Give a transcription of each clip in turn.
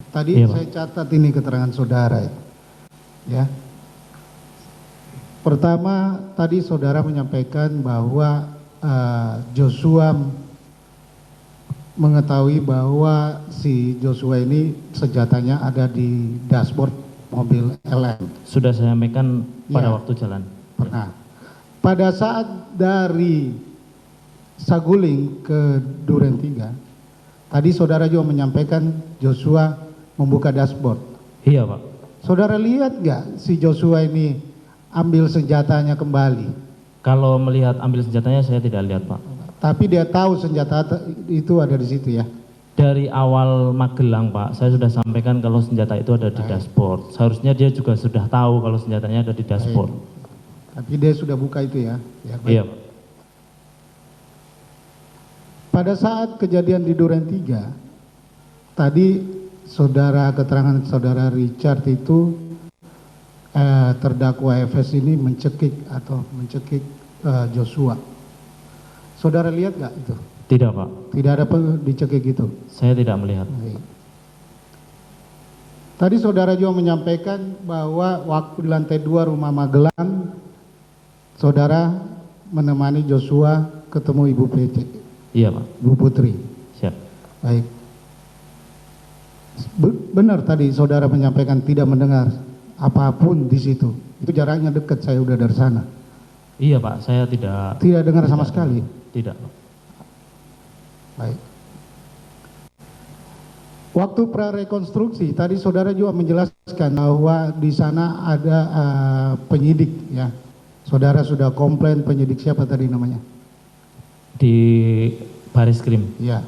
Tadi Iya, Pak. saya catat ini keterangan saudara ya. Pertama, tadi saudara menyampaikan bahwa Joshua mengetahui bahwa si Joshua ini senjatanya ada di dashboard mobil LM. Sudah saya sampaikan pada Iya. waktu jalan. Pernah. Pada saat dari Saguling ke Duren 3, tadi saudara juga menyampaikan Joshua membuka dashboard. Iya, Pak. Saudara lihat nggak si Joshua ini ambil senjatanya kembali? Kalau melihat ambil senjatanya saya tidak lihat, Pak. Tapi dia tahu senjata itu ada di situ ya. Dari awal Magelang, Pak, saya sudah sampaikan kalau senjata itu ada di dashboard. Seharusnya dia juga sudah tahu kalau senjatanya ada di dashboard. Tapi dia sudah buka itu ya. Baik. Iya, Pak. Pada saat kejadian di Duren 3, tadi keterangan saudara Richard itu terdakwa FS ini mencekik Joshua. Saudara lihat nggak itu? Tidak, Pak. Tidak ada dicekik itu. Saya tidak melihat. Baik. Tadi saudara juga menyampaikan bahwa waktu di lantai 2 rumah Magelang, saudara menemani Joshua ketemu Ibu PC, Iya, Pak. Ibu Putri. Siap. Baik. Benar tadi saudara menyampaikan tidak mendengar apapun di situ. Itu jaraknya dekat, saya udah dari sana. Iya, Pak. Saya tidak Tidak dengar sama sekali. Tidak, Pak. Baik. Waktu prarekonstruksi tadi saudara juga menjelaskan bahwa di sana ada penyidik ya. Saudara sudah komplain penyidik siapa tadi namanya? Di Baris Krim. Ya,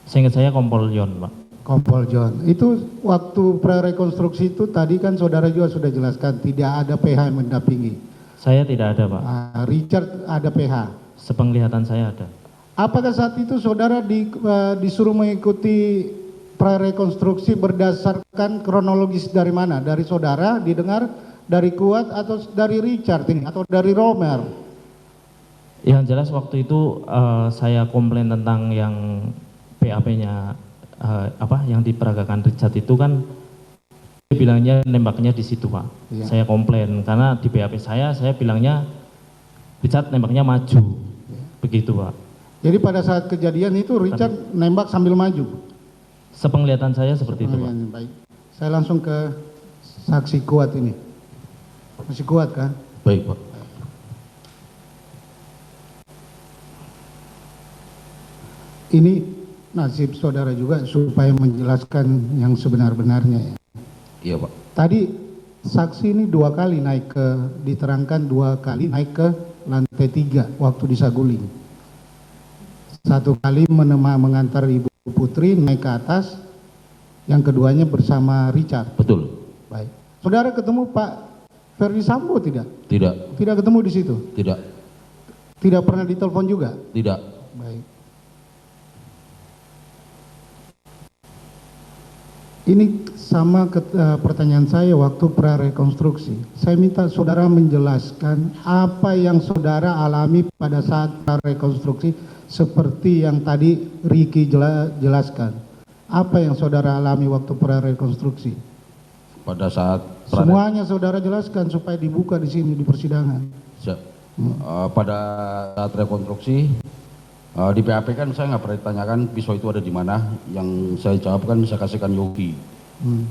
Seingat saya Kompol Yon, Pak. Kompol John. Itu waktu prarekonstruksi itu tadi kan saudara juga sudah jelaskan tidak ada PH yang mendampingi. Saya tidak ada, Pak. Richard ada PH. Sepenglihatan saya ada. Apakah saat itu saudara disuruh mengikuti prarekonstruksi berdasarkan kronologis dari mana? Dari saudara didengar, dari Kuat atau dari Richard ini atau dari Romer? Yang jelas waktu itu saya komplain tentang yang BAP-nya yang diperagakan Richard itu kan dia bilangnya nembaknya di situ, Pak. Iya. Saya komplain karena di BAP saya bilangnya Richard nembaknya maju. Begitu, Pak. Jadi pada saat kejadian itu Richard nembak sambil maju. Sepenglihatan saya seperti itu, Pak. Baik. Saya langsung ke saksi Kuat ini. Masih kuat kan? Baik, Pak. Ini nasib saudara juga supaya menjelaskan yang sebenar-benarnya ya. Iya, Pak. Tadi saksi ini diterangkan dua kali naik ke lantai 3 waktu di Saguling. Satu kali mengantar Ibu Putri naik ke atas, yang keduanya bersama Richard. Betul. Baik. Saudara ketemu Pak Ferdi Sambo tidak? Tidak. Tidak ketemu di situ? Tidak. Tidak pernah ditelepon juga? Tidak. Baik. Ini sama pertanyaan saya waktu prarekonstruksi. Saya minta saudara menjelaskan apa yang saudara alami pada saat prarekonstruksi seperti yang tadi Ricky jelaskan. Apa yang saudara alami waktu prarekonstruksi? Pada saat Semuanya saudara jelaskan supaya dibuka di sini di persidangan. pada saat rekonstruksi di PAP kan saya nggak pernah ditanyakan pisau itu ada di mana. Yang saya jawab kan saya kasihkan Yogi.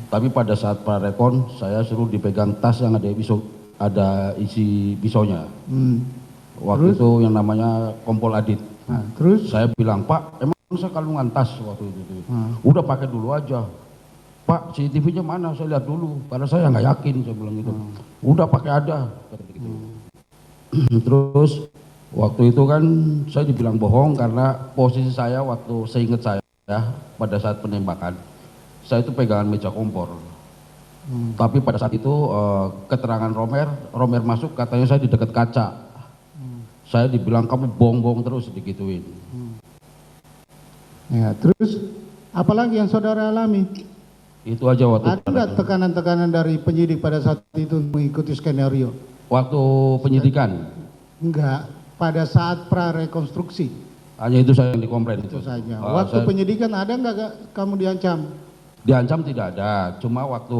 Tapi pada saat prarekon saya suruh dipegang tas yang ada isi pisaunya. Waktu itu yang namanya Kompol Adit. Nah, terus? Saya bilang, Pak, emang saya kalungan tas waktu itu. Udah pakai dulu aja. Pak, CCTV-nya mana? Saya lihat dulu. Karena saya nggak yakin, saya bilang gitu. Udah pakai ada. Terus waktu itu kan saya dibilang bohong karena posisi saya waktu seingat saya pada saat penembakan, saya itu pegangan meja kompor. Tapi pada saat itu keterangan Romer masuk katanya saya di dekat kaca. Saya dibilang kamu bohong-bohong terus digituin. Ya, terus apalagi yang saudara alami? Itu aja waktu. Ada nggak tekanan-tekanan dari penyidik pada saat itu mengikuti skenario? Waktu penyidikan? Enggak, pada saat prarekonstruksi. Hanya itu saya yang dikomplain Itu saja. Ah, Waktu saya- penyidikan ada nggak kamu diancam? Diancam tidak ada, cuma waktu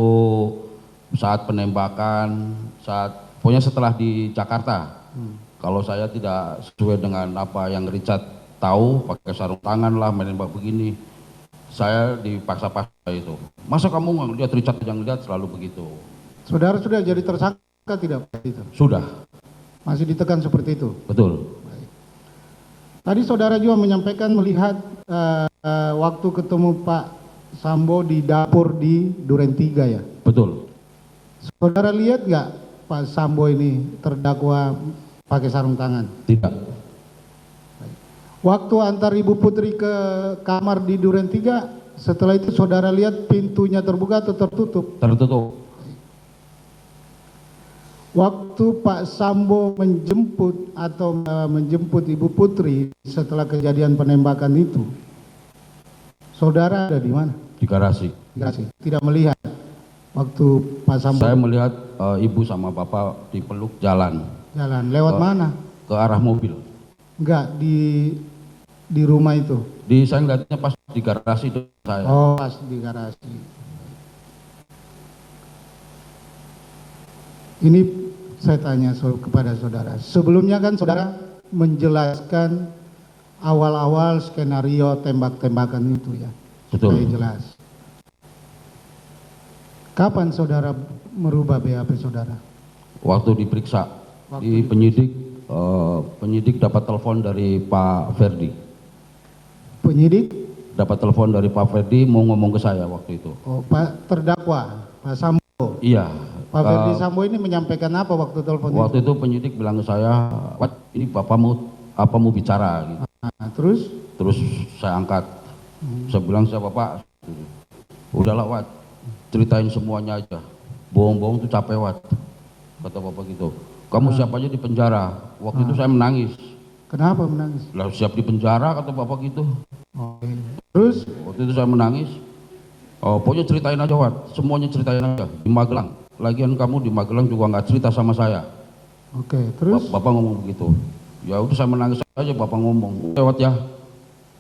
saat penembakan, pokoknya setelah di Jakarta, kalau saya tidak sesuai dengan apa yang Richard tahu, pakai sarung tangan lah, menembak begini, saya dipaksa-paksa itu. Masa kamu nggak lihat Richard yang lihat selalu begitu? Saudara sudah jadi tersangka tidak Pak itu? Sudah, Masih ditekan seperti itu? betul. Tadi saudara juga menyampaikan melihat waktu ketemu Pak Sambo di dapur di Duren 3 ya? Betul. Saudara lihat nggak Pak Sambo ini terdakwa pakai sarung tangan? Tidak. Waktu antar Ibu Putri ke kamar di Duren 3, setelah itu saudara lihat pintunya terbuka atau tertutup? Tertutup. Waktu Pak Sambo menjemput atau menjemput Ibu Putri setelah kejadian penembakan itu, saudara ada di mana? Di garasi. Di garasi. Tidak melihat waktu Pak Sambo Saya melihat ibu sama bapak dipeluk jalan jalan. Lewat mana? ke arah mobil. Enggak, di rumah itu. Saya ngeliatnya pas di garasi itu saya. Oh, pas di garasi. Ini saya tanya kepada saudara. Sebelumnya kan saudara menjelaskan awal-awal skenario tembak-tembakan itu ya. Betul. Supaya jelas. Kapan saudara merubah BAP saudara? Waktu diperiksa di penyidik dapat telepon dari Pak Ferdi. Penyidik? Dapat telepon dari Pak Ferdi mau ngomong ke saya waktu itu. Oh, Pak terdakwa, Pak Sambo. Iya. Pak Ferdi Sambo ini menyampaikan apa waktu telepon itu? Waktu itu penyidik bilang ke saya, "Wat, ini bapak mau bicara?" Gitu. Nah, terus? Terus saya angkat. Saya bilang sama bapak, "Udahlah Wat, ceritain semuanya aja. Bohong-bohong tuh capek Wat." Kata bapak gitu. "Kamu siap aja di penjara." Waktu itu saya menangis. Kenapa menangis? Lah siap di penjara kata bapak gitu. Oke. Terus? Waktu itu saya menangis. Oh, pokoknya ceritain aja Wat, semuanya ceritain aja di Magelang. Lagian kamu di Magelang juga nggak cerita sama saya. Oke, terus? Bapak ngomong begitu. Ya udah saya menangis aja, bapak ngomong, "Udah Wat ya,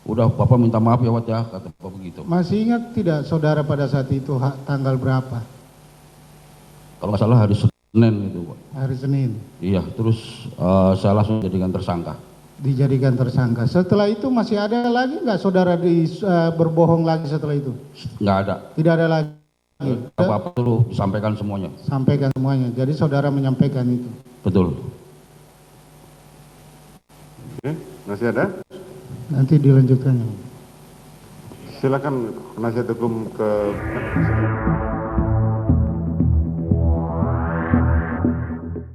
udah bapak minta maaf ya Wat ya," kata bapak begitu. Masih ingat tidak saudara pada saat itu tanggal berapa? Kalau nggak salah hari Senin itu Pak. Hari Senin. Iya, terus saya langsung jadikan tersangka. Dijadikan tersangka. Setelah itu masih ada lagi nggak saudara berbohong lagi setelah itu? Nggak ada. Tidak ada lagi. Bapak dulu disampaikan semuanya. Sampaikan semuanya. Jadi saudara menyampaikan itu. Betul. Oke, masih ada? Nanti dilanjutkan. Silakan penasihat hukum ke